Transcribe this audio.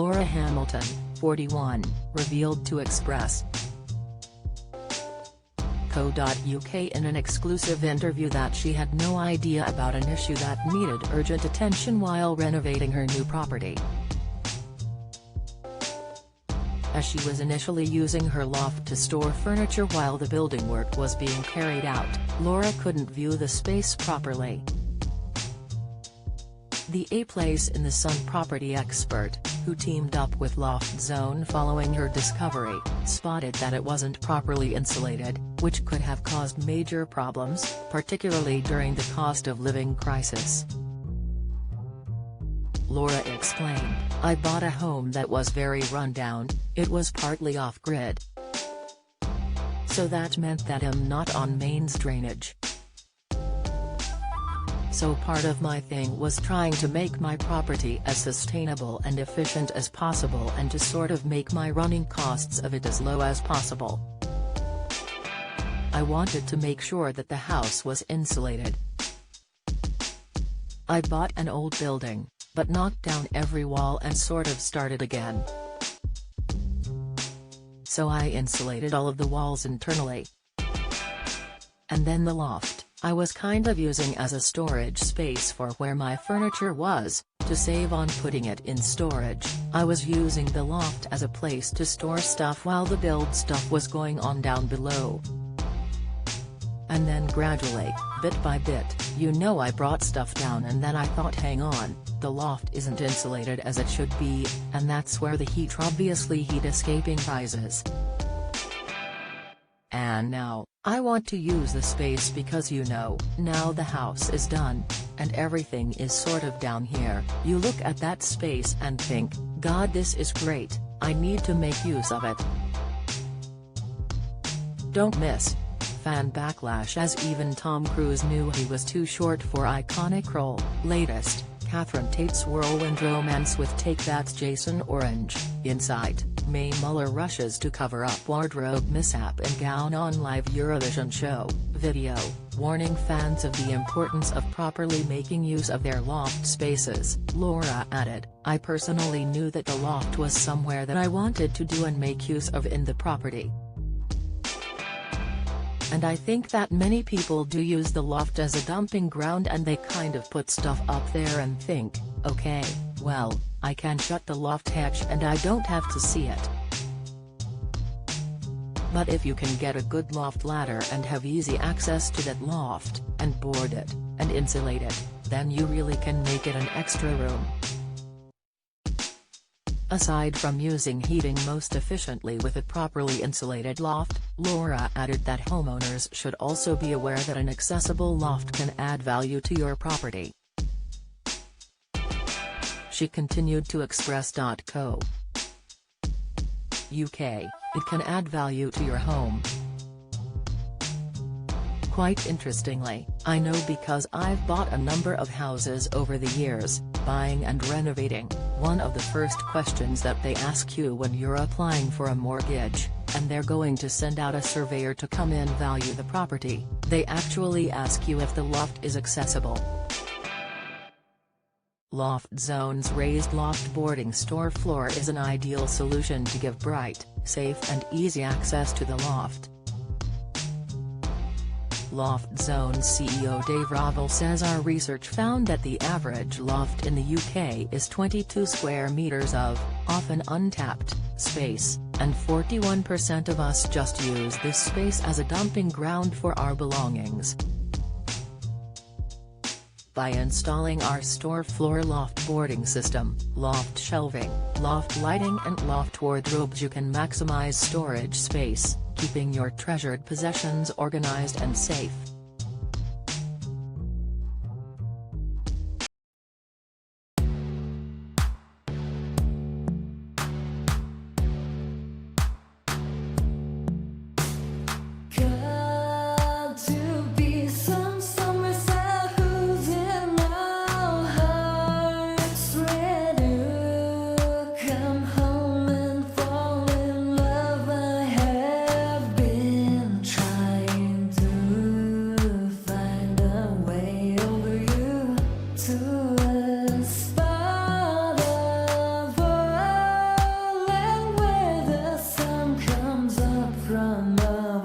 Laura Hamilton, 41, revealed to Express. Co.uk in an exclusive interview that she had no idea about an issue that needed urgent attention while renovating her new property. As she was initially using her loft to store furniture while the building work was being carried out, Laura couldn't view the space properly. The A Place in the Sun property expert, who teamed up with Loft Zone following her discovery, spotted that it wasn't properly insulated, which could have caused major problems, particularly during the cost of living crisis. Laura explained, "I bought a home that was very rundown, it was partly off-grid. So that meant that I'm not on mains drainage. So part of my thing was trying to make my property as sustainable and efficient as possible and to sort of make my running costs of it as low as possible. I wanted to make sure that the house was insulated. I bought an old building, but knocked down every wall and sort of started again. So I insulated all of the walls internally. And then the loft, I was kind of using as a storage space for where my furniture was, to save on putting it in storage. I was using the loft as a place to store stuff while the build stuff was going on down below. And then gradually, bit by bit, I brought stuff down and then I thought hang on, the loft isn't insulated as it should be, and that's where the heat escaping rises. And now, I want to use the space because now the house is done, and everything is sort of down here. You look at that space and think, God, this is great, I need to make use of it." Don't miss fan backlash as even Tom Cruise knew he was too short for iconic role. Latest, Catherine Tate's whirlwind romance with Take That's Jason Orange. Insight, May Muller rushes to cover up wardrobe mishap in gown on live Eurovision show. Video, warning fans of the importance of properly making use of their loft spaces. Laura added, "I personally knew that the loft was somewhere that I wanted to do and make use of in the property. And I think that many people do use the loft as a dumping ground and they kind of put stuff up there and think, okay, well, I can shut the loft hatch and I don't have to see it. But if you can get a good loft ladder and have easy access to that loft, and board it, and insulate it, then you really can make it an extra room." Aside from using heating most efficiently with a properly insulated loft, Laura added that homeowners should also be aware that an accessible loft can add value to your property. She continued to Express.co. UK, it can add value to your home. Quite interestingly, I know because I've bought a number of houses over the years, buying and renovating, one of the first questions that they ask you when you're applying for a mortgage, and they're going to send out a surveyor to come in value the property, they actually ask you if the loft is accessible. Loft Zone's raised loft boarding store floor is an ideal solution to give bright, safe and easy access to the loft. Loft Zone's CEO Dave Ravel says our research found that the average loft in the UK is 22 square meters of, often untapped, space, and 41% of us just use this space as a dumping ground for our belongings. By installing our store floor loft boarding system, loft shelving, loft lighting and loft wardrobes, you can maximize storage space, keeping your treasured possessions organized and safe. mama